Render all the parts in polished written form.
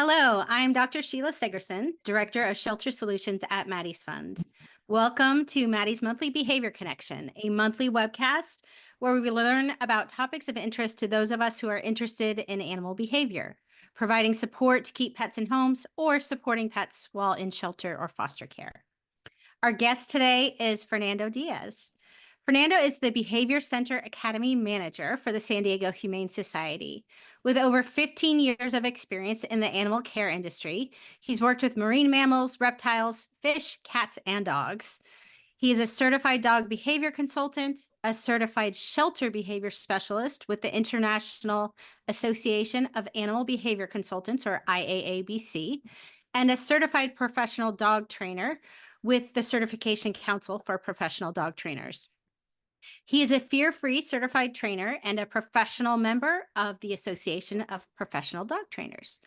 Hello, I'm Dr. Sheila Segerson, Director of Shelter Solutions at Maddie's Fund. Welcome to Maddie's Monthly Behavior Connection, a monthly webcast where we learn about topics of interest to those of us who are interested in animal behavior, providing support to keep pets in homes or supporting pets while in shelter or foster care. Our guest today is Fernando Diaz. Fernando is the Behavior Center Academy Manager for the San Diego Humane Society. With over 15 years of experience in the animal care industry, he's worked with marine mammals, reptiles, fish, cats, and dogs. He is a certified dog behavior consultant, a certified shelter behavior specialist with the International Association of Animal Behavior Consultants, or IAABC, and a certified professional dog trainer with the Certification Council for Professional Dog Trainers. He is a fear-free certified trainer and a professional member of the Association of Professional Dog Trainers.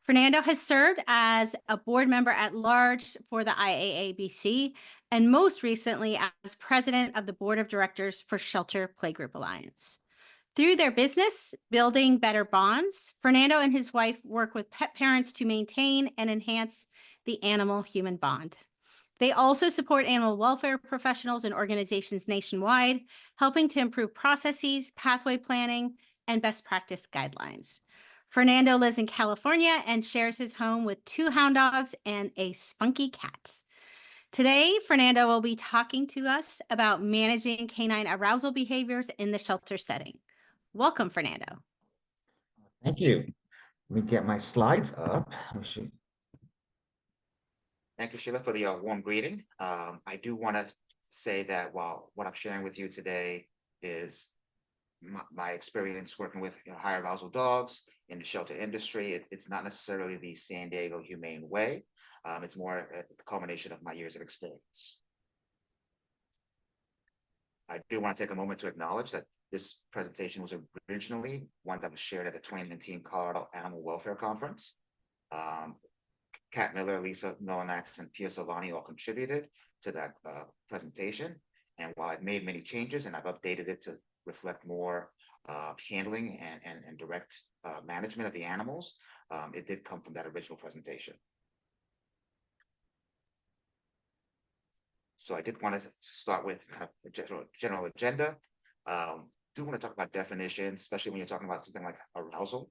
Fernando has served as a board member at large for the IAABC and most recently as president of the board of directors for Shelter Playgroup Alliance. Through their business, Building Better Bonds, Fernando and his wife work with pet parents to maintain and enhance the animal-human bond. They also support animal welfare professionals and organizations nationwide, helping to improve processes, pathway planning, and best practice guidelines. Fernando lives in California and shares his home with 2 hound dogs and a spunky cat. Today, Fernando will be talking to us about managing canine arousal behaviors in the shelter setting. Welcome, Fernando. Thank you. Let me get my slides up. Thank you, Sheila, for the warm greeting. I do want to say that while what I'm sharing with you today is my experience working with high arousal dogs in the shelter industry, it's not necessarily the San Diego Humane way. It's more a culmination of my years of experience. I do want to take a moment to acknowledge that this presentation was originally one that was shared at the 2019 Colorado Animal Welfare Conference. Kat Miller, Lisa Melanax, and Pia Silvani all contributed to that presentation. And while I've made many changes and I've updated it to reflect more handling and direct management of the animals, it did come from that original presentation. So I did want to start with kind of a general agenda. Do want to talk about definitions, especially when you're talking about something like arousal.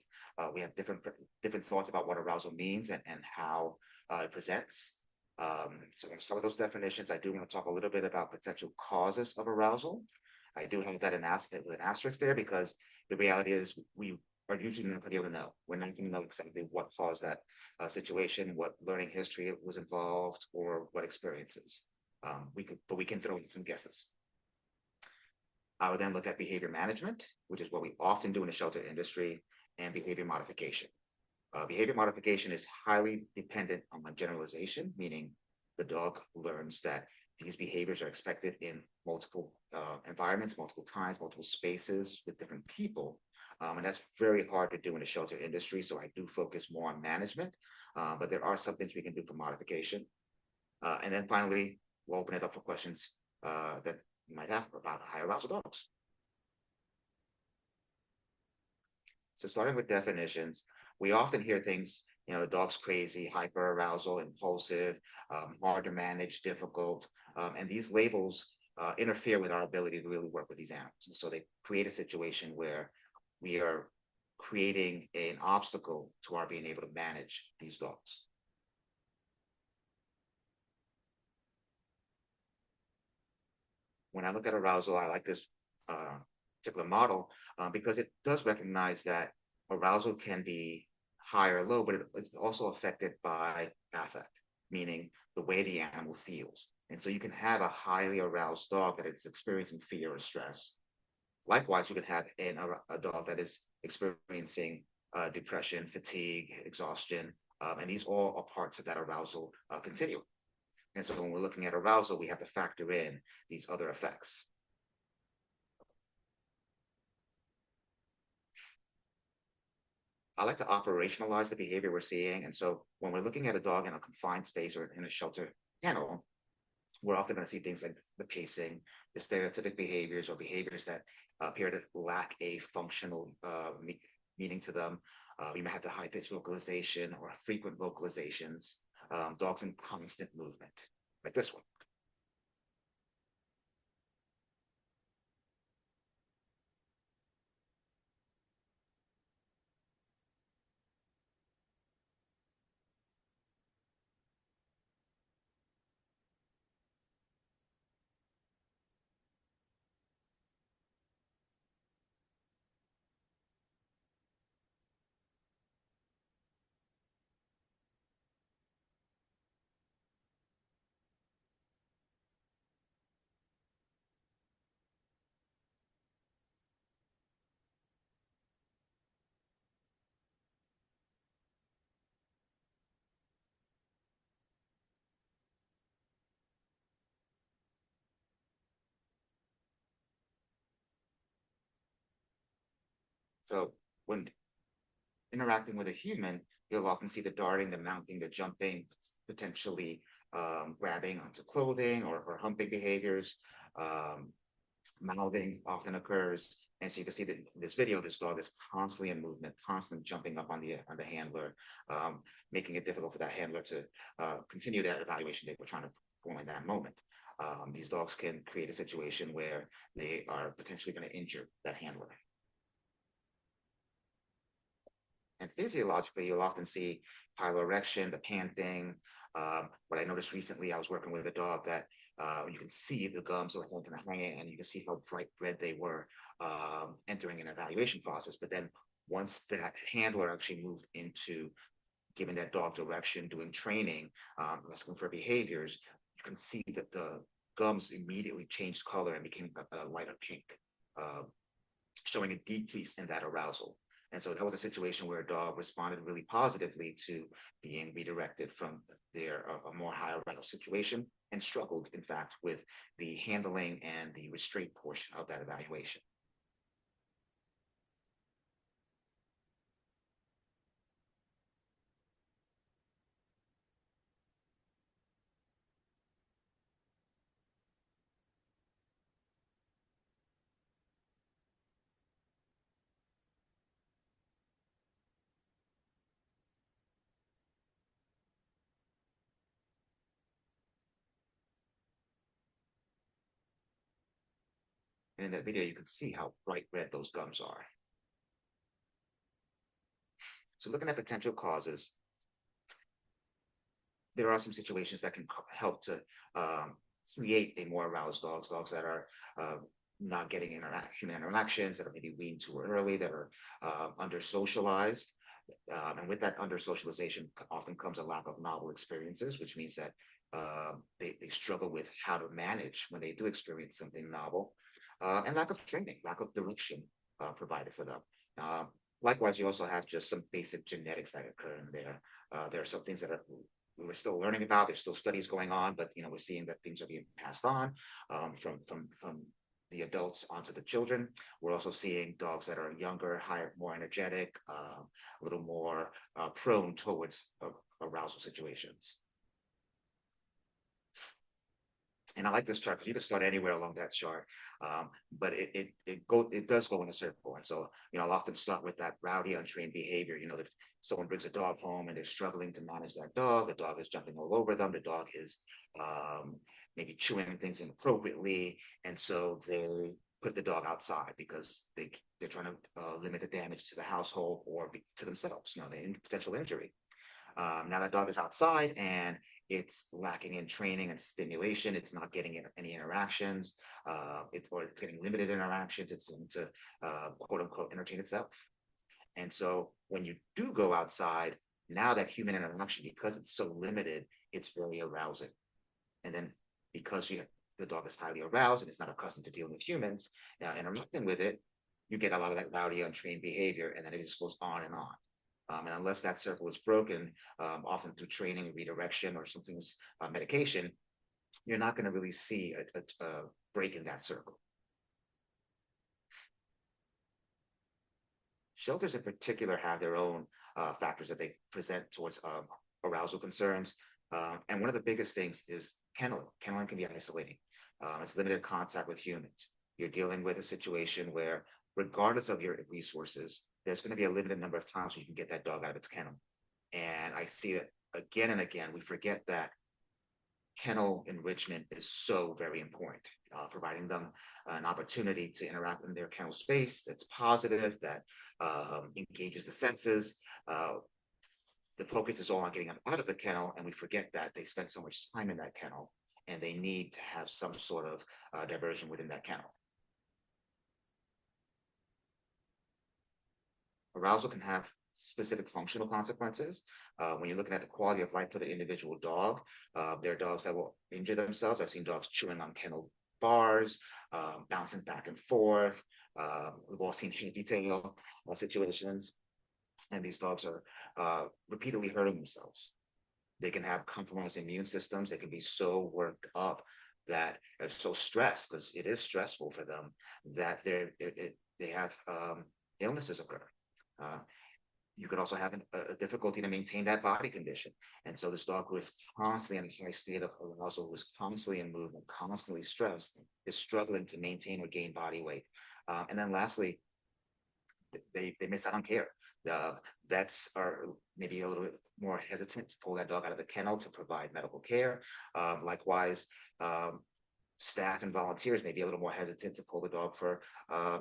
We have different thoughts about what arousal means and how it presents. So I'm going to start with those definitions. I do want to talk a little bit about potential causes of arousal. I do have that with an asterisk there because the reality is we are usually not going to be able to know. We're not going to know exactly what caused that situation, what learning history was involved, or what experiences. But we can throw in some guesses. I would then look at behavior management, which is what we often do in the shelter industry, and behavior modification. Behavior modification is highly dependent on generalization, meaning the dog learns that these behaviors are expected in multiple environments, multiple times, multiple spaces with different people. And that's very hard to do in the shelter industry. So I do focus more on management, but there are some things we can do for modification. And then finally, we'll open it up for questions that you might have about high arousal dogs. So starting with definitions, we often hear things, the dog's crazy, hyper arousal, impulsive, hard to manage, difficult. And these labels interfere with our ability to really work with these animals. And so they create a situation where we are creating an obstacle to our being able to manage these dogs. When I look at arousal, I like this particular model because it does recognize that arousal can be high or low, but it's also affected by affect, meaning the way the animal feels. And so you can have a highly aroused dog that is experiencing fear or stress. Likewise, you can have a dog that is experiencing depression, fatigue, exhaustion, and these all are parts of that arousal continuum. And so when we're looking at arousal, we have to factor in these other effects. I like to operationalize the behavior we're seeing. And so when we're looking at a dog in a confined space or in a shelter kennel, we're often going to see things like the pacing, the stereotypic behaviors or behaviors that appear to lack a functional meaning to them. You may have the high pitch vocalization or frequent vocalizations, dogs in constant movement, like this one. So when interacting with a human, you'll often see the darting, the mounting, the jumping, potentially grabbing onto clothing or humping behaviors. Mouthing often occurs. And so you can see that in this video, this dog is constantly in movement, constantly jumping up on the handler, making it difficult for that handler to continue that evaluation they were trying to perform in that moment. These dogs can create a situation where they are potentially going to injure that handler. And physiologically, you'll often see piloerection, the panting. What I noticed recently, I was working with a dog that you can see the gums are kind of hanging, and you can see how bright red they were entering an evaluation process. But then once that handler actually moved into giving that dog direction, doing training, asking for behaviors, you can see that the gums immediately changed color and became a lighter pink, showing a decrease in that arousal. And so that was a situation where a dog responded really positively to being redirected from their a more high arousal situation and struggled, in fact, with the handling and the restraint portion of that evaluation. And in that video, you can see how bright red those gums are. So looking at potential causes, there are some situations that can help to create a more aroused dogs that are not getting interactions, that are maybe weaned too early, that are under socialized. And with that under socialization often comes a lack of novel experiences, which means that they struggle with how to manage when they do experience something novel, and lack of training, lack of direction provided for them. Likewise, you also have just some basic genetics that occur in there. There are some things that we're still learning about. There's still studies going on, but we're seeing that things are being passed on from the adults onto the children. We're also seeing dogs that are younger, higher, more energetic, a little more prone towards arousal situations. And I like this chart because you can start anywhere along that chart, but it does go in a circle. And so I'll often start with that rowdy, untrained behavior. That someone brings a dog home and they're struggling to manage that dog. The dog is jumping all over them. The dog is maybe chewing things inappropriately, and so they put the dog outside because they're trying to limit the damage to the household or to themselves. The potential injury. Now that dog is outside and it's lacking in training and stimulation. It's not getting any interactions. It's getting limited interactions. It's going to quote unquote entertain itself. And so when you do go outside, now that human interaction, because it's so limited, it's very arousing. And then because the dog is highly aroused and it's not accustomed to dealing with humans, interacting with it, you get a lot of that rowdy, untrained behavior, and then it just goes on and on. And unless that circle is broken, often through training, redirection, or something's medication, you're not going to really see a break in that circle. Shelters in particular have their own factors that they present towards arousal concerns. And one of the biggest things is kenneling. Kenneling can be isolating. It's limited contact with humans. You're dealing with a situation where, regardless of your resources, there's going to be a limited number of times where you can get that dog out of its kennel. And I see it again and again. We forget that kennel enrichment is so very important, providing them an opportunity to interact in their kennel space that's positive, that engages the senses. The focus is all on getting them out of the kennel, and we forget that they spend so much time in that kennel, and they need to have some sort of diversion within that kennel. Arousal can have specific functional consequences. When you're looking at the quality of life for the individual dog, there are dogs that will injure themselves. I've seen dogs chewing on kennel bars, bouncing back and forth. We've all seen happy tail situations, and these dogs are repeatedly hurting themselves. They can have compromised immune systems. They can be so worked up that they're so stressed, because it is stressful for them, that they have illnesses occur. You could also have a difficulty to maintain that body condition. And so this dog who is constantly in a high state of arousal, who is constantly in movement, constantly stressed, is struggling to maintain or gain body weight. And then lastly, they miss out on care. Vets are maybe a little bit more hesitant to pull that dog out of the kennel to provide medical care. Likewise, staff and volunteers may be a little more hesitant to pull the dog for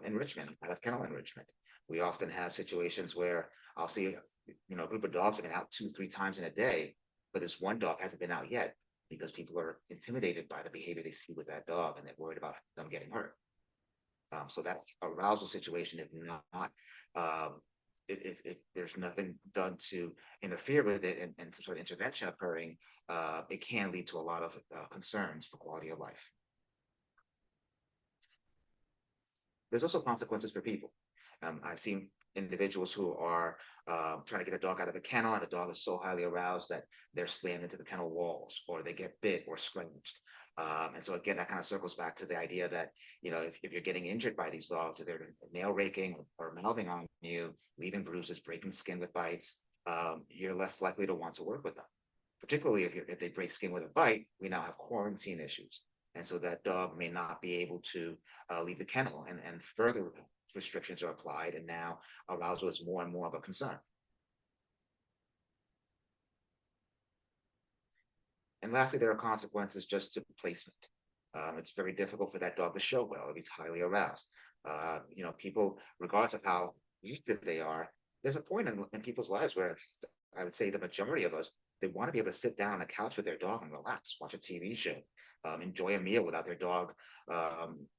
enrichment, out of kennel enrichment. We often have situations where I'll see, a group of dogs have been out 2-3 times in a day, but this one dog hasn't been out yet because people are intimidated by the behavior they see with that dog, and they're worried about them getting hurt. So that arousal situation, if there's nothing done to interfere with it and some sort of intervention occurring, it can lead to a lot of concerns for quality of life. There's also consequences for people. I've seen individuals who are trying to get a dog out of the kennel, and the dog is so highly aroused that they're slammed into the kennel walls, or they get bit or scratched. And so again, that kind of circles back to the idea that, if you're getting injured by these dogs, if they're nail raking or mouthing on you, leaving bruises, breaking skin with bites, you're less likely to want to work with them. Particularly if they break skin with a bite, we now have quarantine issues. And so that dog may not be able to leave the kennel, and further restrictions are applied, and now arousal is more and more of a concern. And lastly, there are consequences just to placement. It's very difficult for that dog to show well if he's highly aroused. People, regardless of how active they are, there's a point in people's lives where I would say the majority of us, they want to be able to sit down on a couch with their dog and relax, watch a TV show, enjoy a meal without their dog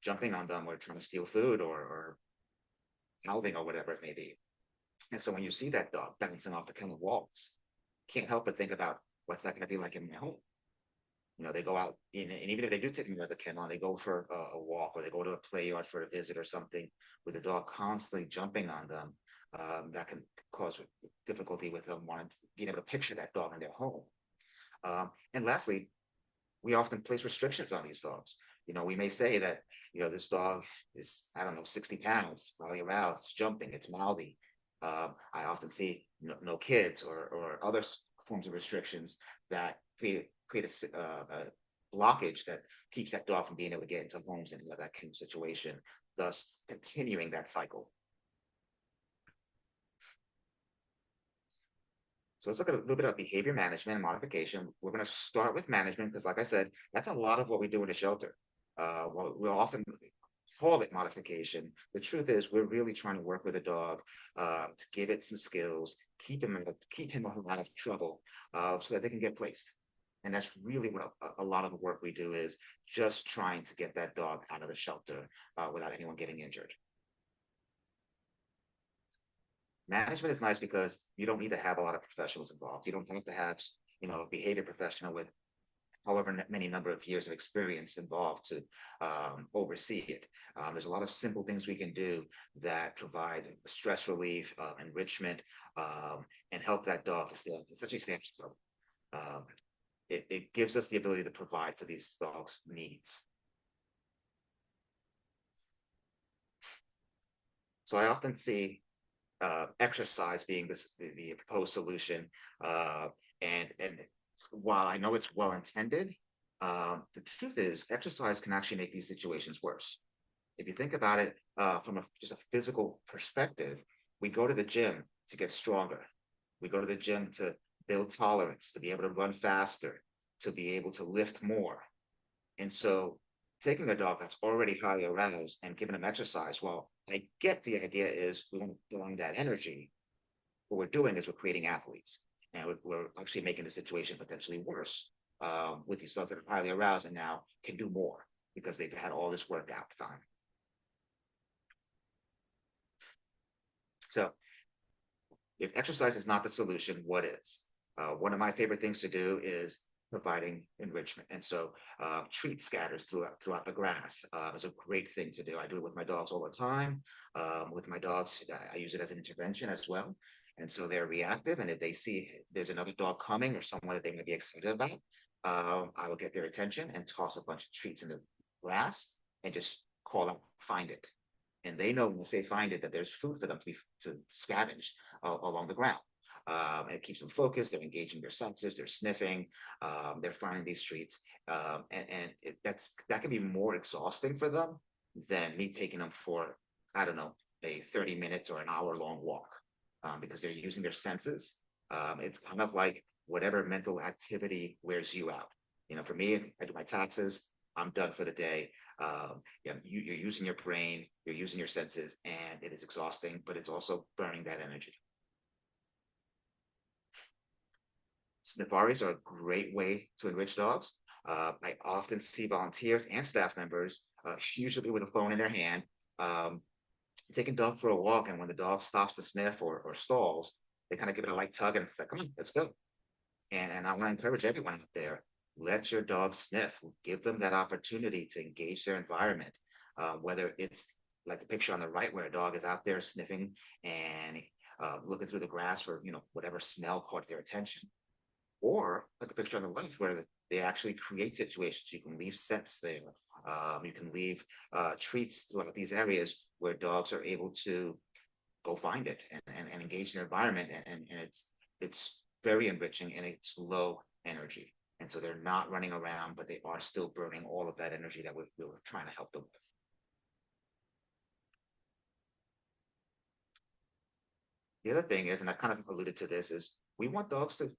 jumping on them or trying to steal food or mouthing or whatever it may be. And so when you see that dog bouncing off the kennel walls, can't help but think about what's that going to be like in my home. They go out, and even if they do take me out of the kennel, and they go for a walk, or they go to a play yard for a visit or something, with the dog constantly jumping on them, that can cause difficulty with them being able to picture that dog in their home. And lastly, we often place restrictions on these dogs. We may say that, this dog is, 60 pounds, probably aroused, it's jumping, it's mouthy. I often see no kids or other forms of restrictions that create a blockage that keeps that dog from being able to get into homes and that kind of situation, thus continuing that cycle. So let's look at a little bit of behavior management and modification. We're going to start with management because, like I said, that's a lot of what we do in the shelter. We'll often call it modification. The truth is, we're really trying to work with a dog to give it some skills, keep him out of trouble, so that they can get placed. And that's really what a lot of the work we do is, just trying to get that dog out of the shelter without anyone getting injured. Management is nice because you don't need to have a lot of professionals involved. You don't have to have, a behavior professional with however many number of years of experience involved to oversee it. There's a lot of simple things we can do that provide stress relief, enrichment, and help that dog to essentially stay afloat. It gives us the ability to provide for these dogs' needs. So I often see exercise being the proposed solution, and while I know it's well intended, the truth is exercise can actually make these situations worse. If you think about it from just a physical perspective, We go to the gym to get stronger. We go to the gym to build tolerance, to be able to run faster, to be able to lift more. And so taking a dog that's already highly aroused and giving them exercise, well, I get the idea is we want to bring that energy. What we're doing is we're creating athletes, and we're actually making the situation potentially worse with these dogs that are highly aroused and now can do more because they've had all this workout time. So if exercise is not the solution, what is? One of my favorite things to do is providing enrichment. And so treat scatters throughout the grass is a great thing to do. I do it with my dogs all the time. With my dogs, I use it as an intervention as well. And so they're reactive. And if they see there's another dog coming or someone that they may be excited about, I will get their attention and toss a bunch of treats in the grass and just call out, find it. And they know when they say find it that there's food for them to scavenge along the ground. And it keeps them focused. They're engaging their senses. They're sniffing. They're finding these treats, and that can be more exhausting for them than me taking them for, I don't know, a 30-minute or an hour-long walk, because they're using their senses. It's kind of like whatever mental activity wears you out. You know, for me, I do my taxes. I'm done for the day. You're using your brain, you're using your senses, and it is exhausting, but it's also burning that energy. Safari's are a great way to enrich dogs. I often see volunteers and staff members, usually with a phone in their hand, taking dog for a walk. And when the dog stops to sniff or stalls, they kind of give it a light tug and it's like, come on, let's go. And I want to encourage everyone out there, let your dog sniff, give them that opportunity to engage their environment, whether it's like the picture on the right where a dog is out there sniffing and looking through the grass for, whatever smell caught their attention. Or like the picture on the left where they actually create situations. You can leave scents there. You can leave treats throughout these areas where dogs are able to go find it and engage in the environment. And it's very enriching and it's low energy. And so they're not running around, but they are still burning all of that energy that we were trying to help them with. The other thing is, and I kind of alluded to this, is we want dogs to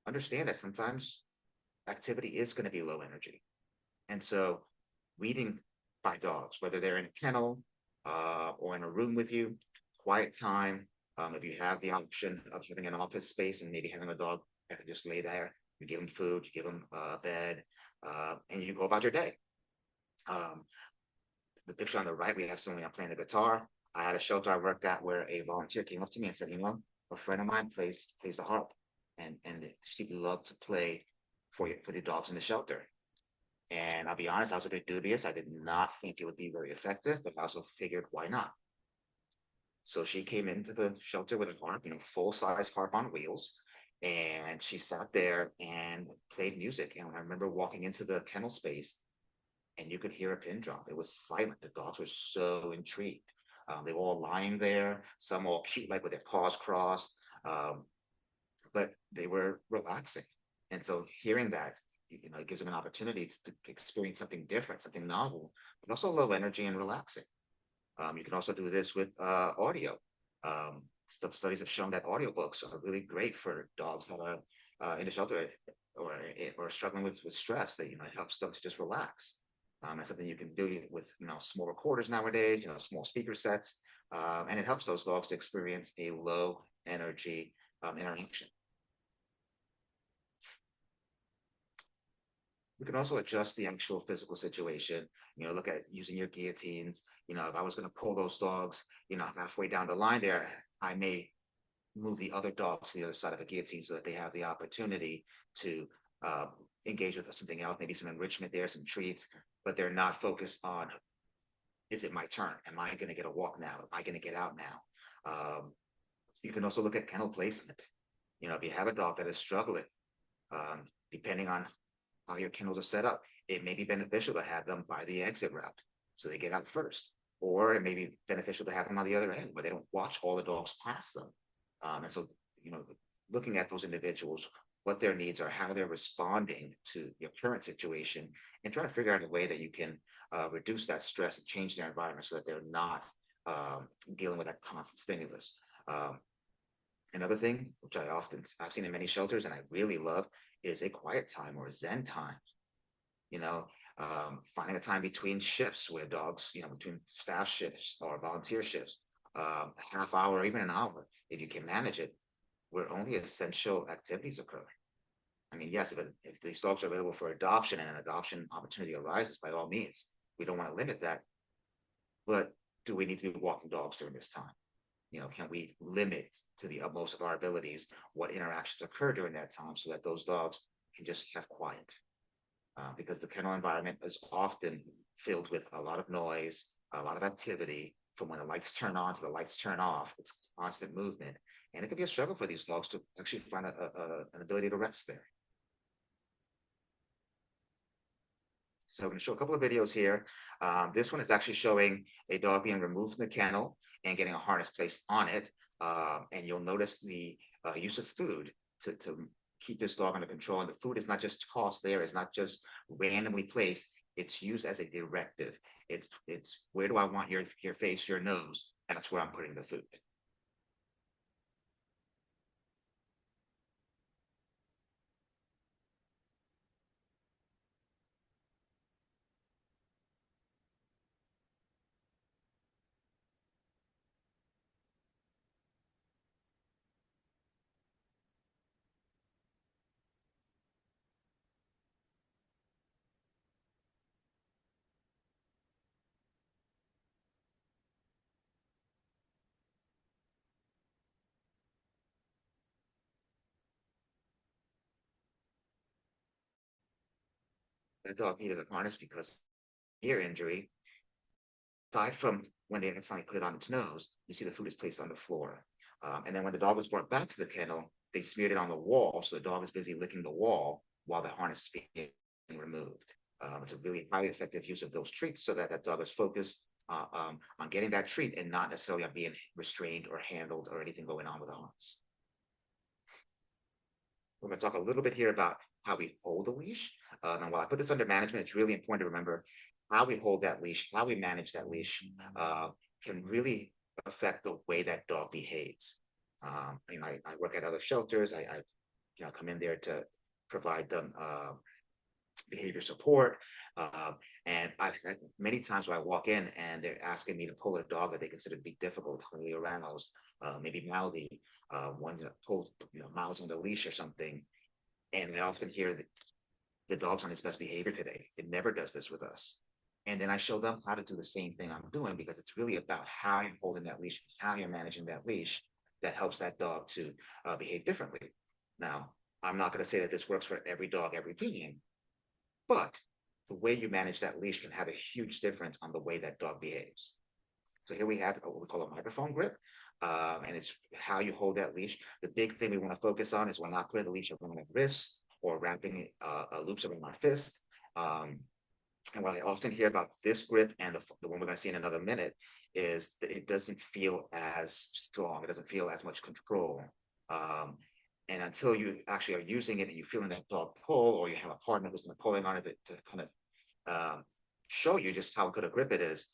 understand that sometimes activity is going to be low energy. And so weeding by dogs, whether they're in a kennel or in a room with you, quiet time, if you have the option of having an office space and maybe having a dog that can just lay there, you give them food, you give them a bed, and you go about your day. The picture on the right, we have someone playing the guitar. I had a shelter I worked at where a volunteer came up to me and said, a friend of mine plays the harp. And she'd love to play for the dogs in the shelter. And I'll be honest, I was a bit dubious. I did not think it would be very effective, but I also figured, why not? So she came into the shelter with a harp, full-size harp on wheels, and she sat there and played music. And I remember walking into the kennel space, and you could hear a pin drop. It was silent. The dogs were so intrigued. They were all lying there, some all cute, like with their paws crossed. But they were relaxing. And so hearing that, it gives them an opportunity to experience something different, something novel, but also low energy and relaxing. You can also do this with audio. Studies have shown that audiobooks are really great for dogs that are in the shelter or struggling with stress. That, it helps them to just relax. That's something you can do with, small recorders nowadays, small speaker sets, and it helps those dogs to experience a low energy interaction. We can also adjust the actual physical situation, look at using your guillotines. If I was going to pull those dogs, halfway down the line there, I may move the other dogs to the other side of the guillotine so that they have the opportunity to engage with something else, maybe some enrichment there, some treats, but they're not focused on, is it my turn? Am I going to get a walk now? Am I going to get out now? You can also look at kennel placement. If you have a dog that is struggling, depending on how your kennels are set up, it may be beneficial to have them by the exit route so they get out first, or it may be beneficial to have them on the other end where they don't watch all the dogs pass them. And so, looking at those individuals, what their needs are, how they're responding to your current situation, and trying to figure out a way that you can reduce that stress and change their environment so that they're not dealing with that constant stimulus. Another thing, which I've seen in many shelters and I really love, is a quiet time or a Zen time. You know, finding a time between shifts where dogs, between staff shifts or volunteer shifts, a half hour or even an hour, if you can manage it, where only essential activities occur. I mean, yes, if these dogs are available for adoption and an adoption opportunity arises, by all means, we don't want to limit that. But do we need to be walking dogs during this time? Can we limit to the utmost of our abilities what interactions occur during that time so that those dogs can just have quiet? Because the kennel environment is often filled with a lot of noise, a lot of activity. From when the lights turn on to the lights turn off, it's constant movement. And it can be a struggle for these dogs to actually find an ability to rest there. So I'm going to show a couple of videos here. This one is actually showing a dog being removed from the kennel and getting a harness placed on it. And you'll notice the use of food to keep this dog under control. And the food is not just tossed there, it's not just randomly placed. It's used as a directive. It's where do I want your face, your nose? That's where I'm putting the food. The dog needed a harness because ear injury. Aside from when they accidentally put it on its nose, you see the food is placed on the floor. And then when the dog was brought back to the kennel, they smeared it on the wall. So the dog is busy licking the wall while the harness is being removed. It's a really highly effective use of those treats so that that dog is focused on getting that treat and not necessarily on being restrained or handled or anything going on with the harness. We're going to talk a little bit here about how we hold the leash. And while I put this under management, it's really important to remember how we hold that leash, how we manage that leash can really affect the way that dog behaves. I work at other shelters. I come in there to provide them behavior support. And I've had many times where I walk in and they're asking me to pull a dog that they consider to be difficult, highly aroused, maybe mouthy, one that pulls, miles on the leash or something. And I often hear that the dog's on its best behavior today. It never does this with us. And then I show them how to do the same thing I'm doing, because it's really about how you're holding that leash, how you're managing that leash that helps that dog to behave differently. Now, I'm not going to say that this works for every dog every time, but the way you manage that leash can have a huge difference on the way that dog behaves. So here we have what we call a microphone grip, and it's how you hold that leash. The big thing we want to focus on is we're not putting the leash around our wrists or wrapping loops around our fist. And what I often hear about this grip and the one we're going to see in another minute is that it doesn't feel as strong. It doesn't feel as much control. And until you actually are using it and you're feeling that dog pull, or you have a partner who's been pulling on it to kind of show you just how good a grip it is,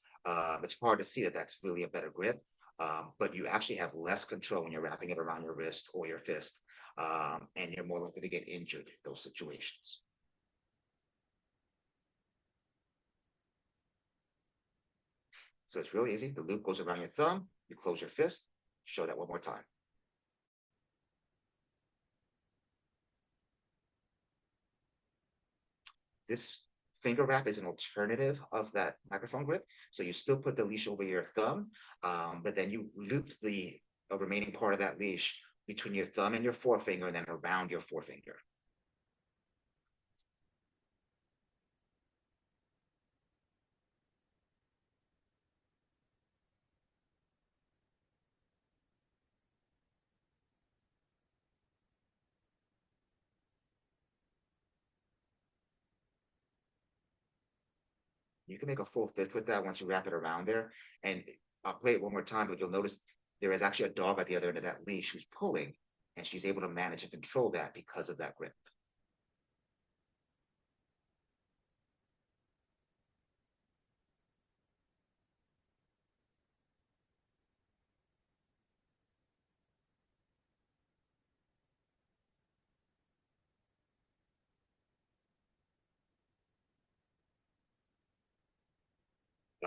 it's hard to see that that's really a better grip. But you actually have less control when you're wrapping it around your wrist or your fist, and you're more likely to get injured in those situations. So it's really easy. The loop goes around your thumb, you close your fist, show that one more time. This finger wrap is an alternative of that microphone grip. So you still put the leash over your thumb, but then you loop the remaining part of that leash between your thumb and your forefinger and then around your forefinger. You can make a full fist with that once you wrap it around there. And I'll play it one more time, but you'll notice there is actually a dog at the other end of that leash who's pulling, and she's able to manage and control that because of that grip.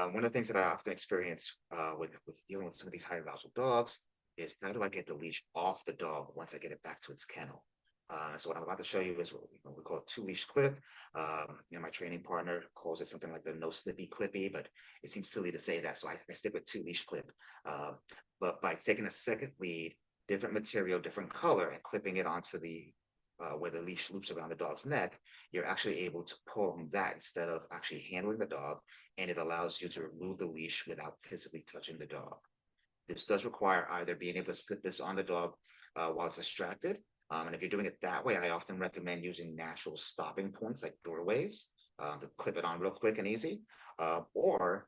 One of the things that I often experience with dealing with some of these high arousal dogs is how do I get the leash off the dog once I get it back to its kennel? So what I'm about to show you is what we call a two leash clip. My training partner calls it something like the no slippy clippy, but it seems silly to say that, so I stick with two leash clip. But by taking a second lead, different material, different color, and clipping it onto the where the leash loops around the dog's neck, you're actually able to pull on that instead of actually handling the dog, and it allows you to remove the leash without physically touching the dog. This does require either being able to slip this on the dog while it's distracted. And if you're doing it that way, I often recommend using natural stopping points like doorways to clip it on real quick and easy. Or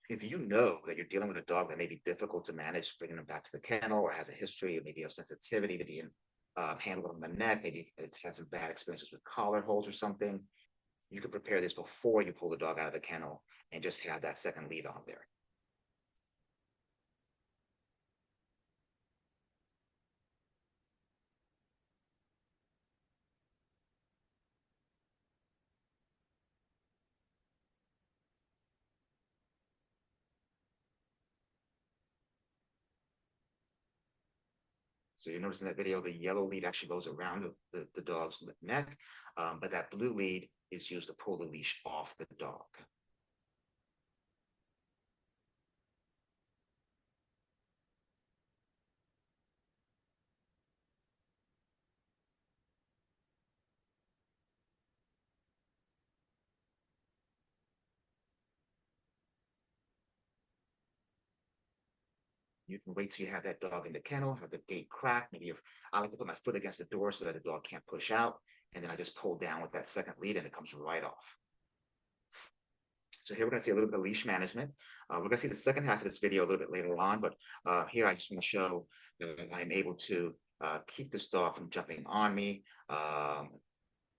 if you know that you're dealing with a dog that may be difficult to manage, bringing them back to the kennel, or has a history or maybe of sensitivity to being handled on the neck, maybe it's had some bad experiences with collar holds or something, you can prepare this before you pull the dog out of the kennel and just have that second lead on there. So you notice in that video, the yellow lead actually goes around the dog's neck, but that blue lead is used to pull the leash off the dog. You can wait till you have that dog in the kennel, have the gate cracked. Maybe if I like to put my foot against the door so that the dog can't push out, and then I just pull down with that second lead and it comes right off. So here we're going to see a little bit of leash management. We're going to see the second half of this video a little bit later on, but here I just want to show that I'm able to keep this dog from jumping on me,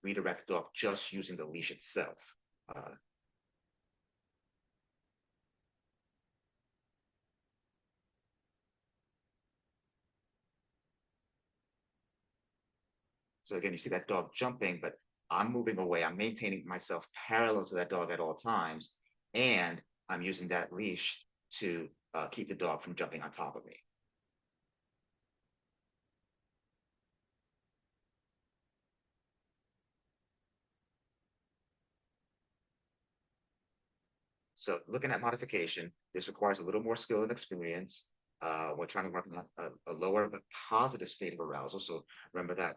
redirect the dog just using the leash itself. So again, you see that dog jumping, but I'm moving away. I'm maintaining myself parallel to that dog at all times. And I'm using that leash to keep the dog from jumping on top of me. So looking at modification, this requires a little more skill and experience. We're trying to work on a lower but positive state of arousal. So remember that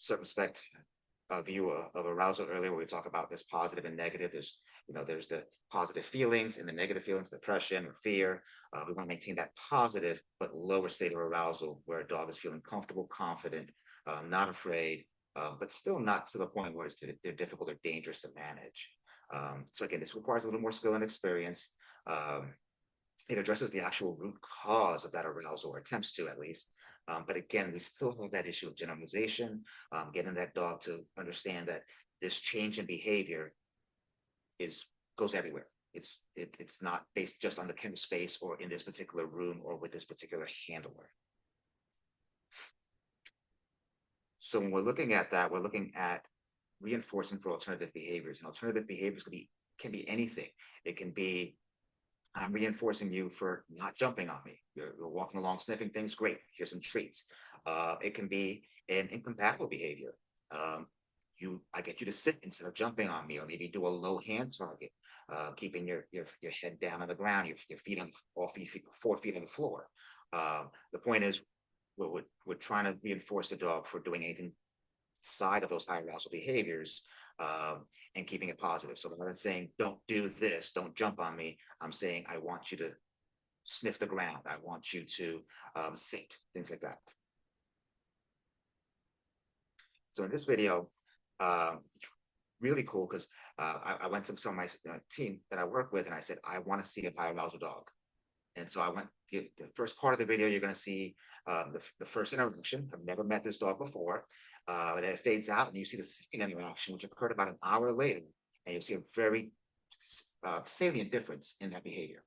circumspect view of arousal earlier, where we talk about this positive and negative. There's the positive feelings and the negative feelings, depression or fear. We want to maintain that positive but lower state of arousal where a dog is feeling comfortable, confident, not afraid, but still not to the point where they're difficult or dangerous to manage. So again, this requires a little more skill and experience. It addresses the actual root cause of that arousal, or attempts to at least. But again, we still have that issue of generalization, getting that dog to understand that this change in behavior goes everywhere. It's not based just on the kennel space or in this particular room or with this particular handler. So when we're looking at that, we're looking at reinforcing for alternative behaviors. And alternative behaviors can be anything. It can be, I'm reinforcing you for not jumping on me. You're walking along sniffing things, great, here's some treats. It can be an incompatible behavior. I get you to sit instead of jumping on me, or maybe do a low hand target, keeping your head down on the ground, your feet on 4 feet on the floor. The point is, we're trying to reinforce the dog for doing anything side of those high arousal behaviors, and keeping it positive. So rather than saying, don't do this, don't jump on me, I'm saying, I want you to sniff the ground. I want you to sit, things like that. So in this video, it's really cool because I went to some of my team that I work with and I said, I want to see a high arousal dog. And so I went to the first part of the video, you're going to see the first interaction. I've never met this dog before. And then it fades out and you see the second interaction, which occurred about an hour later. And you'll see a very salient difference in that behavior.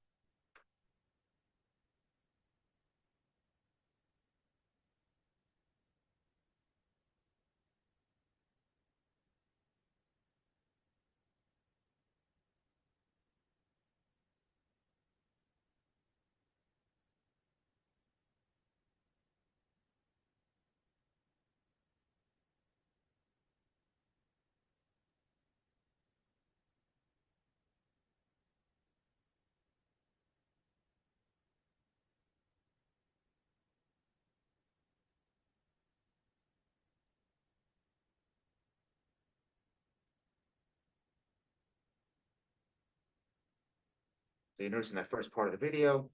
So you notice in that first part of the video,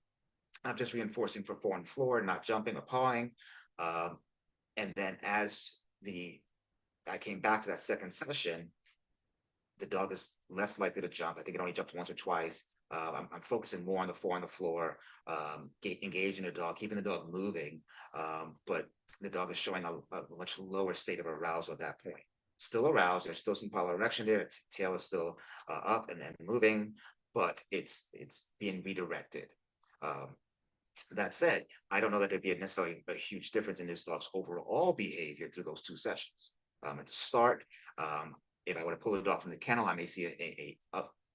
I'm just reinforcing for foreign floor, not jumping or pawing. And then as I came back to that second session, the dog is less likely to jump. I think it only jumped once or twice. I'm focusing more on the four on the floor, engaging the dog, keeping the dog moving. But the dog is showing a much lower state of arousal at that point. Still aroused, there's still some polar erection there. Its tail is still up and moving, but it's being redirected. That said, I don't know that there'd be necessarily a huge difference in this dog's overall behavior through those two sessions. At the start, if I were to pull the dog from the kennel, I may see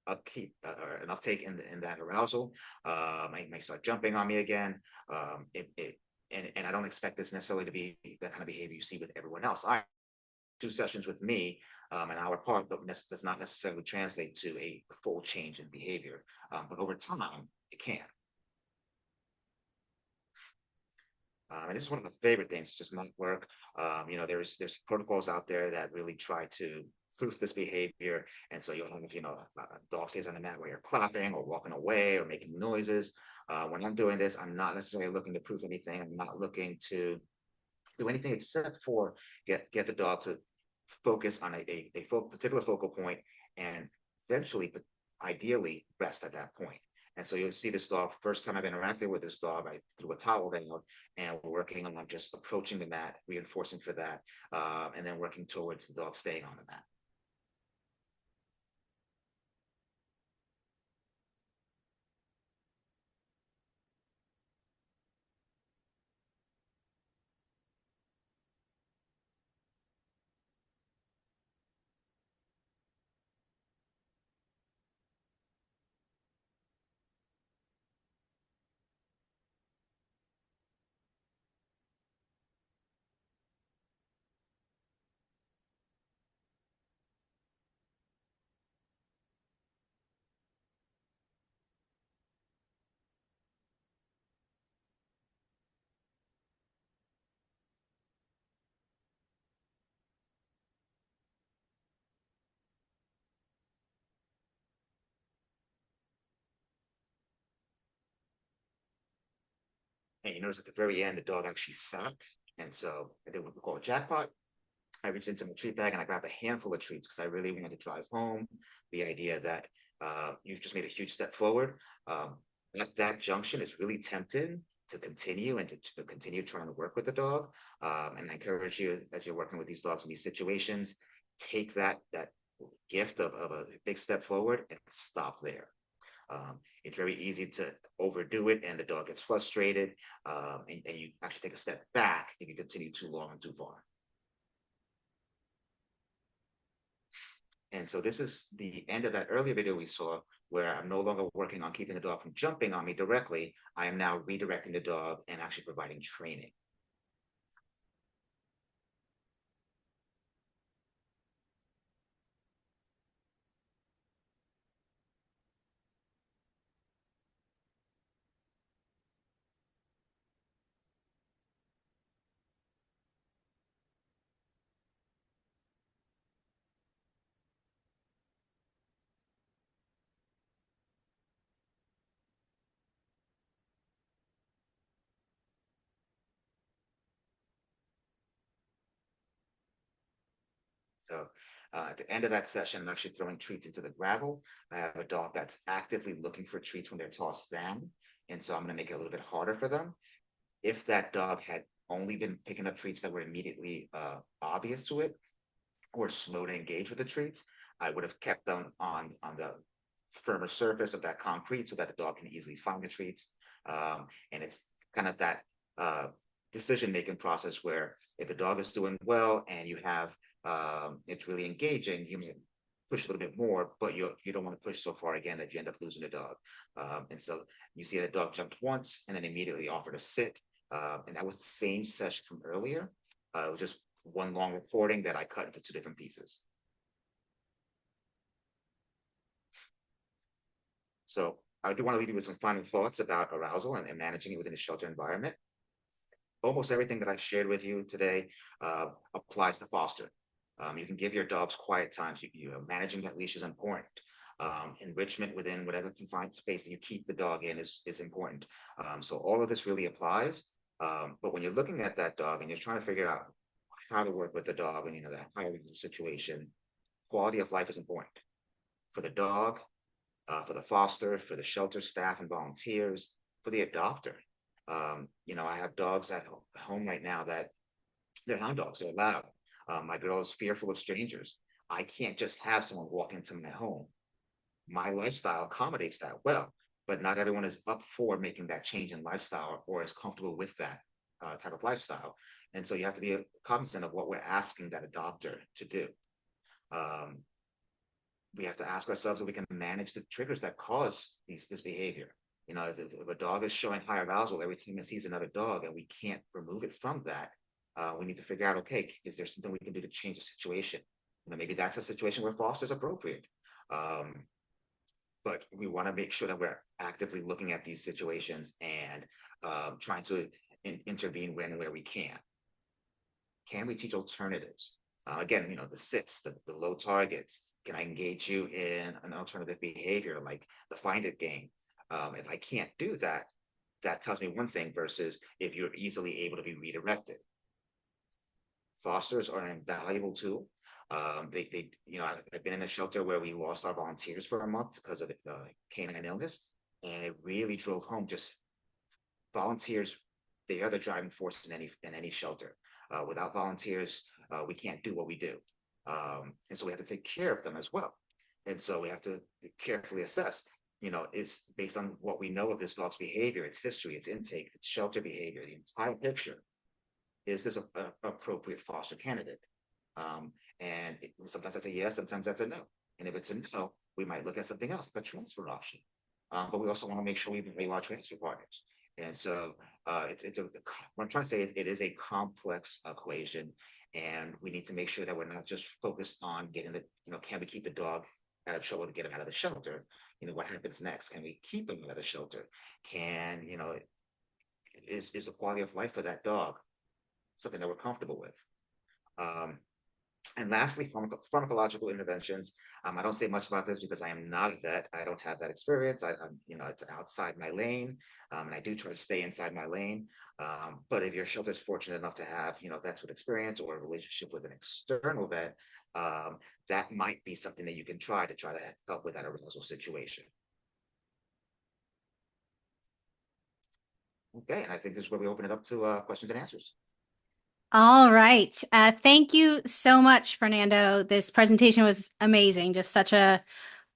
upkeep or an uptake in that arousal. I may start jumping on me again. And I don't expect this necessarily to be that kind of behavior you see with everyone else. 2 sessions with me, an hour apart, but does not necessarily translate to a full change in behavior. But over time, it can. And this is one of my favorite things, just mat work. There's protocols out there that really try to proof this behavior. And so you'll have, a dog stays on the mat where you're clapping or walking away or making noises. When I'm doing this, I'm not necessarily looking to prove anything. I'm not looking to do anything except for get the dog to focus on a particular focal point and eventually, but ideally, rest at that point. And so you'll see this dog, first time I've interacted with this dog, I threw a towel down and we're working on just approaching the mat, reinforcing for that, and then working towards the dog staying on the mat. And you notice at the very end, the dog actually sat. And so I did what we call a jackpot. I reached into my treat bag and I grabbed a handful of treats because I really wanted to drive home the idea that you've just made a huge step forward. At that junction, it's really tempting to continue and to continue trying to work with the dog. And I encourage you, as you're working with these dogs in these situations, take that gift of a big step forward and stop there. It's very easy to overdo it and the dog gets frustrated, and you actually take a step back if you continue too long and too far. And so this is the end of that earlier video we saw where I'm no longer working on keeping the dog from jumping on me directly. I am now redirecting the dog and actually providing training. So at the end of that session, I'm actually throwing treats into the gravel. I have a dog that's actively looking for treats when they're tossed down. And so I'm going to make it a little bit harder for them. If that dog had only been picking up treats that were immediately obvious to it or slow to engage with the treats, I would have kept them on the firmer surface of that concrete so that the dog can easily find the treats. And it's kind of that decision-making process where if the dog is doing well and you have it's really engaging, you may push a little bit more, but you don't want to push so far again that you end up losing the dog. And so you see the dog jumped once and then immediately offered a sit. And that was the same session from earlier. It was just one long recording that I cut into 2 different pieces. So I do want to leave you with some final thoughts about arousal and managing it within a shelter environment. Almost everything that I've shared with you today applies to foster. You can give your dogs quiet times. Managing that leash is important. Enrichment within whatever confined space that you keep the dog in is important. So all of this really applies. But when you're looking at that dog and you're trying to figure out how to work with the dog and, that hiring situation, quality of life is important for the dog, for the foster, for the shelter staff and volunteers, for the adopter. I have dogs at home right now that they're hound dogs, they're loud. My girl is fearful of strangers. I can't just have someone walk into my home. My lifestyle accommodates that well, but not everyone is up for making that change in lifestyle or is comfortable with that type of lifestyle. And so you have to be cognizant of what we're asking that adopter to do. We have to ask ourselves if we can manage the triggers that cause this behavior. If a dog is showing high arousal every time it sees another dog and we can't remove it from that, we need to figure out, okay, is there something we can do to change the situation? Maybe that's a situation where foster is appropriate. But we want to make sure that we're actively looking at these situations and trying to intervene when and where we can. Can we teach alternatives? Again, the sits, the low targets. Can I engage you in an alternative behavior like the find it game? If I can't do that, that tells me one thing versus if you're easily able to be redirected. Fosters are an invaluable tool. I've been in a shelter where we lost our volunteers for a month because of the canine illness, and it really drove home just volunteers. They are the driving force in any shelter. Without volunteers, we can't do what we do, and so we have to take care of them as well. And so we have to carefully assess. It's based on what we know of this dog's behavior, its history, its intake, its shelter behavior, the entire picture. Is this an appropriate foster candidate? And sometimes that's a yes, sometimes that's a no. And if it's a no, we might look at something else, a transfer option. But we also want to make sure we value our transfer partners. And so what I'm trying to say, it is a complex equation, and we need to make sure that we're not just focused on getting can we keep the dog out of trouble to get him out of the shelter? What happens next? Can we keep him out of the shelter? Is the quality of life for that dog something that we're comfortable with? And lastly, pharmacological interventions. I don't say much about this because I am not a vet. I don't have that experience. It's outside my lane, and I do try to stay inside my lane. But if your shelter is fortunate enough to have, vets with experience or a relationship with an external vet, that might be something that you can try to help with that arousal situation. Okay, and I think this is where we open it up to questions and answers. All right. Thank you so much, Fernando. This presentation was amazing. Just such a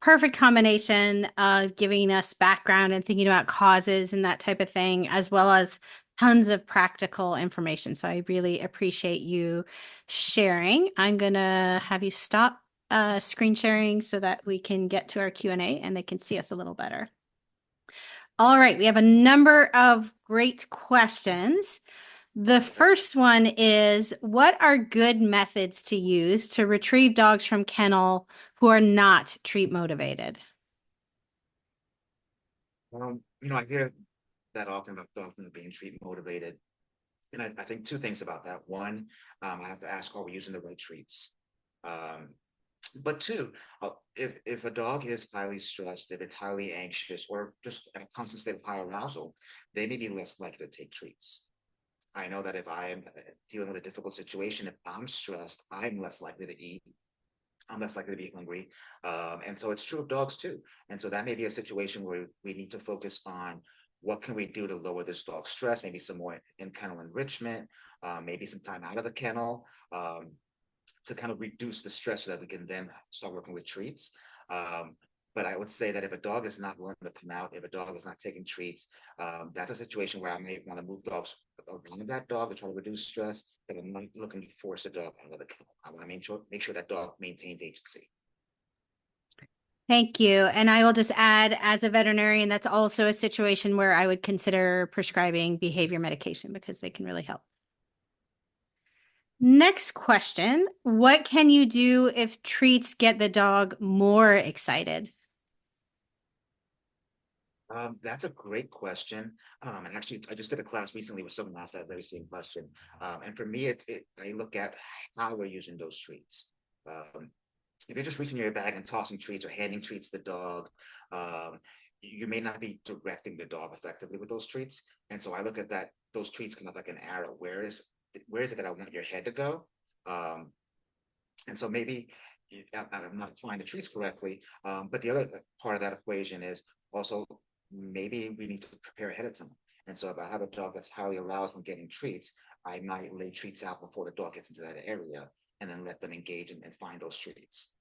perfect combination of giving us background and thinking about causes and that type of thing, as well as tons of practical information. So I really appreciate you sharing. I'm going to have you stop screen sharing so that we can get to our Q&A and they can see us a little better. All right. We have a number of great questions. The first one is, what are good methods to use to retrieve dogs from kennel who are not treat motivated? I hear that often about dogs being treat motivated. And I think two things about that. One, I have to ask, are we using the right treats? But two, if a dog is highly stressed, if it's highly anxious, or just at a constant state of high arousal, they may be less likely to take treats. I know that if I am dealing with a difficult situation, if I'm stressed, I'm less likely to eat. I'm less likely to be hungry. And so it's true of dogs too. And so that may be a situation where we need to focus on what can we do to lower this dog's stress, maybe some more in-kennel enrichment, maybe some time out of the kennel to kind of reduce the stress so that we can then start working with treats. But I would say that if a dog is not willing to come out, if a dog is not taking treats, that's a situation where I may want to move dogs around that dog to try to reduce stress, but I'm not looking to force a dog out of the kennel. I want to make sure that dog maintains agency. Thank you. And I will just add, as a veterinarian, that's also a situation where I would consider prescribing behavior medication because they can really help. Next question. What can you do if treats get the dog more excited? That's a great question. And actually, I just did a class recently where someone asked that very same question. And for me, I look at how we're using those treats. if you're just reaching in your bag and tossing treats or handing treats to the dog, you may not be directing the dog effectively with those treats. And so I look at that, those treats kind of like an arrow. Where is it that I want your head to go? Um, and so maybe I'm not applying the treats correctly. But the other part of that equation is also maybe we need to prepare ahead of time. And so if I have a dog that's highly aroused when getting treats, I might lay treats out before the dog gets into that area and then let them engage and find those treats.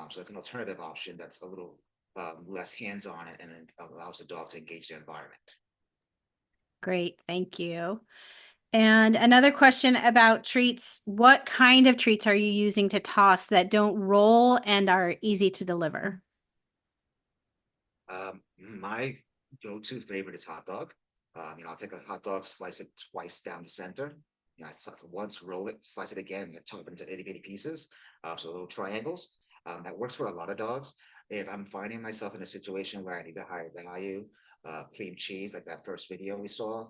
So that's an alternative option that's a little less hands-on and then allows the dog to engage their environment. Great, thank you. And another question about treats. What kind of treats are you using to toss that don't roll and are easy to deliver? My go-to favorite is hot dog. I'll take a hot dog, slice it twice down the center. I slice it once, roll it, slice it again, and chop it into itty bitty pieces. So little triangles. That works for a lot of dogs. If I'm finding myself in a situation where I need a higher value, cream cheese, like that first video we saw,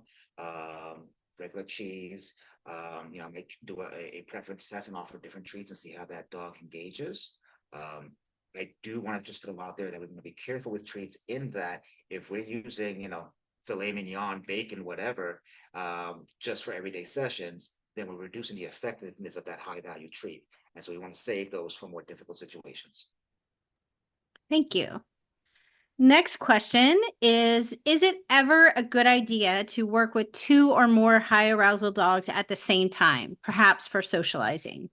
regular cheese, I might do a preference test and offer different treats and see how that dog engages. I do want to just throw out there that we're going to be careful with treats in that if we're using, filet mignon, bacon, whatever, just for everyday sessions, then we're reducing the effectiveness of that high value treat. And so we want to save those for more difficult situations. Thank you. Next question is it ever a good idea to work with 2 or more high arousal dogs at the same time, perhaps for socializing?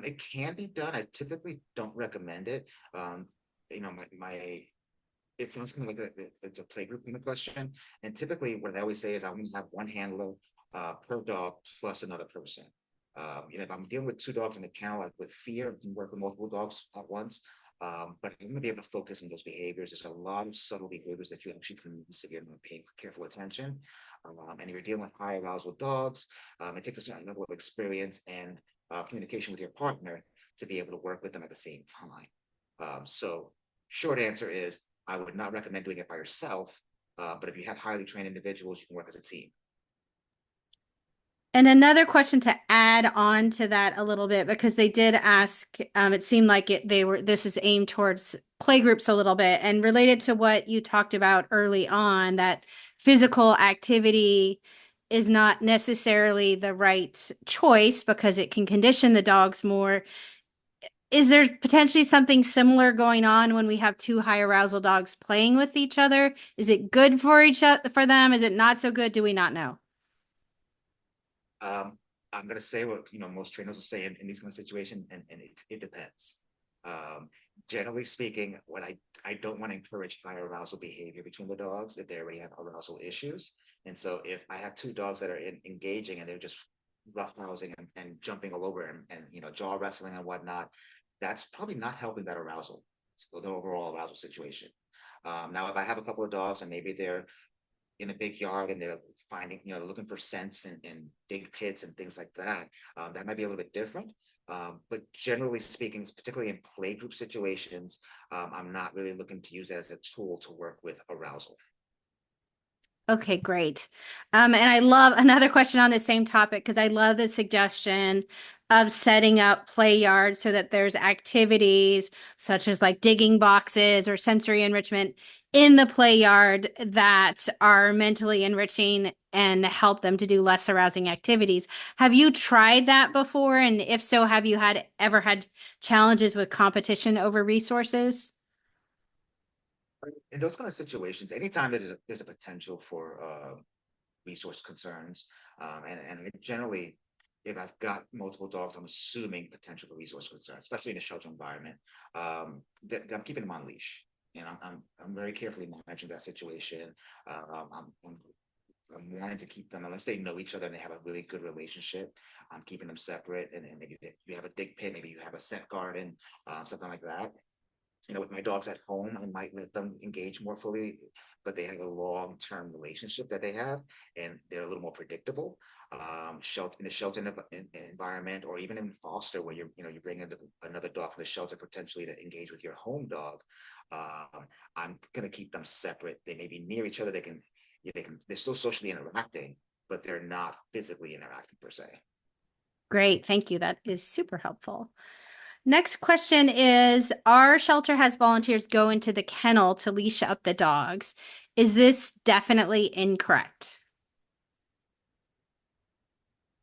It can be done. I typically don't recommend it. It sounds kind of like a play group kind of question. And typically what I always say is I want to have one handler per dog plus another person. If I'm dealing with 2 dogs in a kennel, like with fear, I can work with multiple dogs at once. But I'm going to be able to focus on those behaviors. There's a lot of subtle behaviors that you actually can miss if you're not paying careful attention. And if you're dealing with high arousal dogs, it takes a certain level of experience and communication with your partner to be able to work with them at the same time. So short answer is I would not recommend doing it by yourself, but if you have highly trained individuals, you can work as a team. And another question to add on to that a little bit, because they did ask, it seemed like this is aimed towards playgroups a little bit and related to what you talked about early on, that physical activity is not necessarily the right choice because it can condition the dogs more. Is there potentially something similar going on when we have 2 high arousal dogs playing with each other? Is it good for for them? Is it not so good? Do we not know? I'm going to say what most trainers will say in these kind of situations, and it depends. Generally speaking, what I don't want to encourage high arousal behavior between the dogs if they already have arousal issues. And so if I have 2 dogs that are engaging and they're just roughhousing and jumping all over and jaw wrestling and whatnot, that's probably not helping that arousal, so the overall arousal situation. Now, if I have a couple of dogs and maybe they're in a big yard and they're finding, looking for scents and dig pits and things like that, that might be a little bit different. But generally speaking, particularly in play group situations, I'm not really looking to use that as a tool to work with arousal. Okay, great. And I love another question on the same topic because I love the suggestion of setting up play yards so that there's activities such as like digging boxes or sensory enrichment in the play yard that are mentally enriching and help them to do less arousing activities. Have you tried that before? And if so, have you ever had challenges with competition over resources? In those kind of situations, anytime there's a potential for resource concerns, and generally, if I've got multiple dogs, I'm assuming potential for resource concerns, especially in a shelter environment, that I'm keeping them on leash. And I'm very carefully managing that situation. I'm wanting to keep them, unless they know each other and they have a really good relationship, I'm keeping them separate. And maybe if you have a dig pit, maybe you have a scent garden, something like that. With my dogs at home, I might let them engage more fully, but they have a long-term relationship that they have, and they're a little more predictable. In a shelter environment, or even in foster, where you're bringing another dog from the shelter potentially to engage with your home dog, I'm going to keep them separate. They may be near each other. They're still socially interacting, but they're not physically interacting per se. Great. Thank you. That is super helpful. Next question is, our shelter has volunteers go into the kennel to leash up the dogs. Is this definitely incorrect?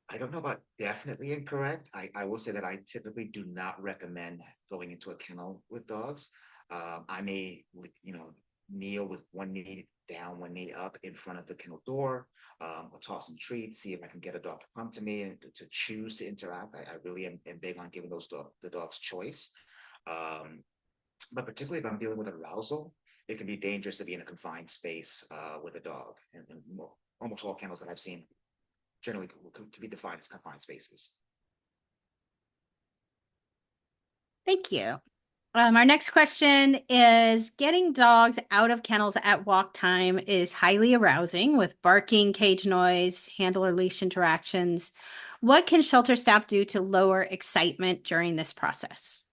I don't know about definitely incorrect. I will say that I typically do not recommend going into a kennel with dogs. I may, kneel with one knee down, one knee up in front of the kennel door, or toss some treats, see if I can get a dog to come to me and to choose to interact. I really am big on giving the dogs choice. But particularly if I'm dealing with arousal, it can be dangerous to be in a confined space with a dog. And almost all kennels that I've seen generally could be defined as confined spaces. Thank you. Our next question is, getting dogs out of kennels at walk time is highly arousing with barking, cage noise, handler leash interactions. What can shelter staff do to lower excitement during this process?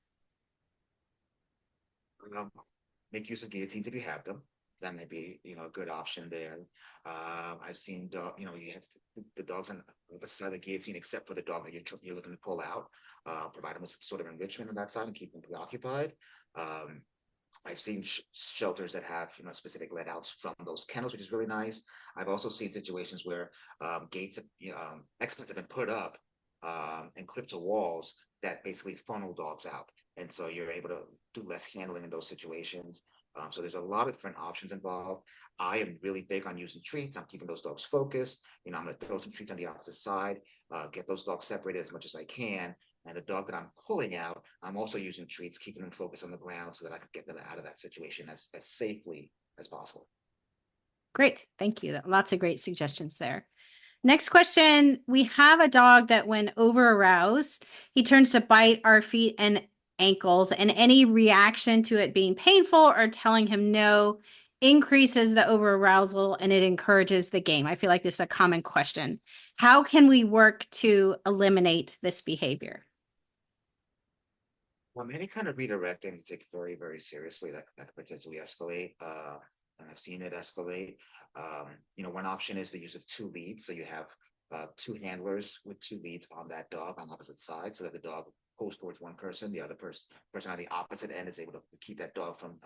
Make use of guillotines if you have them. That may be, a good option there. I've seen, you have the dogs on the side of the guillotine, except for the dog that you're looking to pull out. Provide them with some sort of enrichment on that side and keep them preoccupied. I've seen shelters that have, specific let outs from those kennels, which is really nice. I've also seen situations where gates, experts have been put up and clipped to walls that basically funnel dogs out. And so you're able to do less handling in those situations. So there's a lot of different options involved. I am really big on using treats. I'm keeping those dogs focused. I'm going to throw some treats on the opposite side, get those dogs separated as much as I can. And the dog that I'm pulling out, I'm also using treats, keeping them focused on the ground so that I can get them out of that situation as safely as possible. Great. Thank you. Lots of great suggestions there. Next question. We have a dog that when over aroused, he turns to bite our feet and ankles, and any reaction to it being painful or telling him no increases the over arousal and it encourages the game. I feel like this is a common question. How can we work to eliminate this behavior? Well, any kind of redirecting to take very, very seriously, that could potentially escalate. And I've seen it escalate. One option is the use of two leads. So you have two handlers with two leads on that dog on opposite sides, so that the dog pulls towards one person, the other person on the opposite end is able to keep that dog from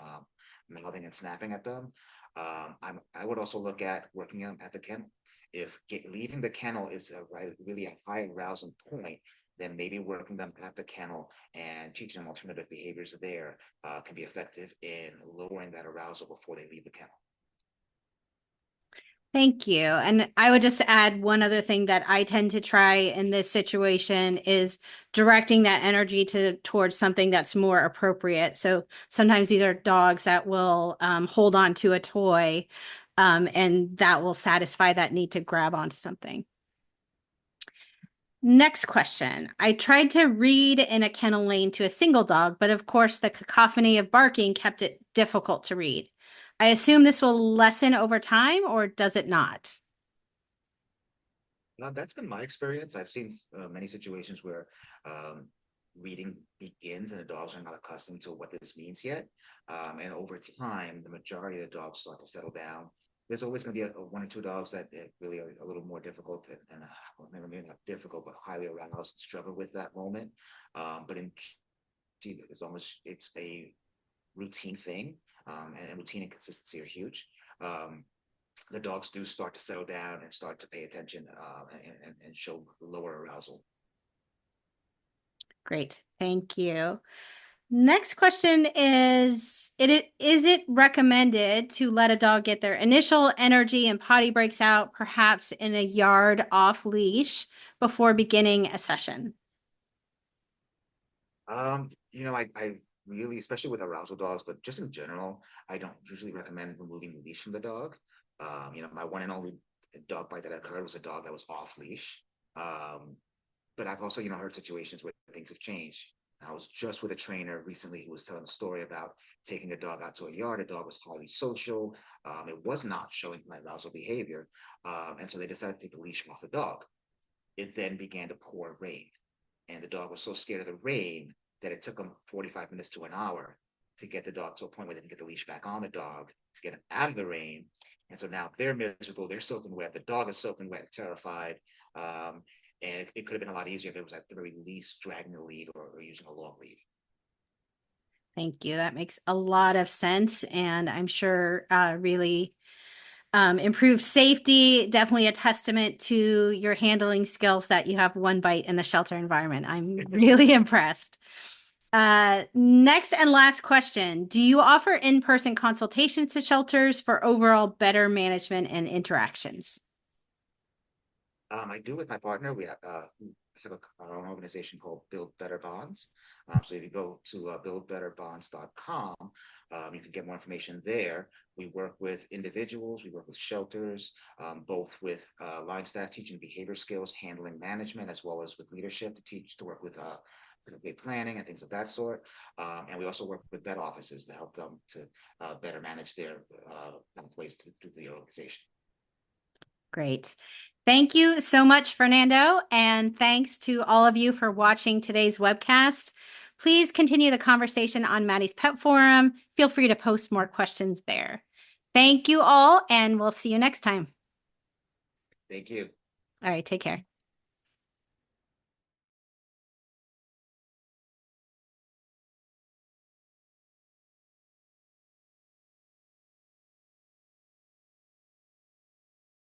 mouthing and snapping at them. I would also look at working at the kennel. If leaving the kennel is really a high arousal point, then maybe working them at the kennel and teaching them alternative behaviors there can be effective in lowering that arousal before they leave the kennel. Thank you. And I would just add one other thing that I tend to try in this situation is directing that energy towards something that's more appropriate. So sometimes these are dogs that will hold on to a toy, and that will satisfy that need to grab onto something. Next question. I tried to read in a kennel lane to a single dog, but of course the cacophony of barking kept it difficult to read. I assume this will lessen over time, or does it not? That's been my experience. I've seen many situations where reading begins and the dogs are not accustomed to what this means yet. And over time, the majority of the dogs start to settle down. There's always going to be one or two dogs that really are a little more difficult and maybe not difficult, but highly aroused, struggle with that moment. But it's a routine thing, and routine and consistency are huge. The dogs do start to settle down and start to pay attention and show lower arousal. Great. Thank you. Next question is it recommended to let a dog get their initial energy and potty breaks out, perhaps in a yard off leash, before beginning a session? I really, especially with arousal dogs, but just in general, I don't usually recommend removing the leash from the dog. My one and only dog bite that occurred was a dog that was off leash. But I've also, heard situations where things have changed. I was just with a trainer recently who was telling a story about taking a dog out to a yard. The dog was highly social. It was not showing my arousal behavior. And so they decided to take the leash off the dog. It then began to pour rain. And the dog was so scared of the rain that it took them 45 minutes to an hour to get the dog to a point where they can get the leash back on the dog to get him out of the rain. And so now they're miserable. They're soaking wet. The dog is soaking wet, terrified. And it could have been a lot easier if it was at the very least dragging the lead or using a long lead. Thank you. That makes a lot of sense. And I'm sure really improved safety. Definitely a testament to your handling skills that you have one bite in the shelter environment. I'm really impressed. Next and last question. Do you offer in-person consultations to shelters for overall better management and interactions? I do with my partner. We have our own organization called Build Better Bonds. So if you go to buildbetterbonds.com, you can get more information there. We work with individuals, we work with shelters, both with line staff teaching behavior skills, handling management, as well as with leadership to work with planning and things of that sort. And we also work with vet offices to help them to better manage their pathways to the organization. Great. Thank you so much, Fernando. And thanks to all of you for watching today's webcast. Please continue the conversation on Maddie's Pet Forum. Feel free to post more questions there. Thank you all, and we'll see you next time. Thank you. All right, take care.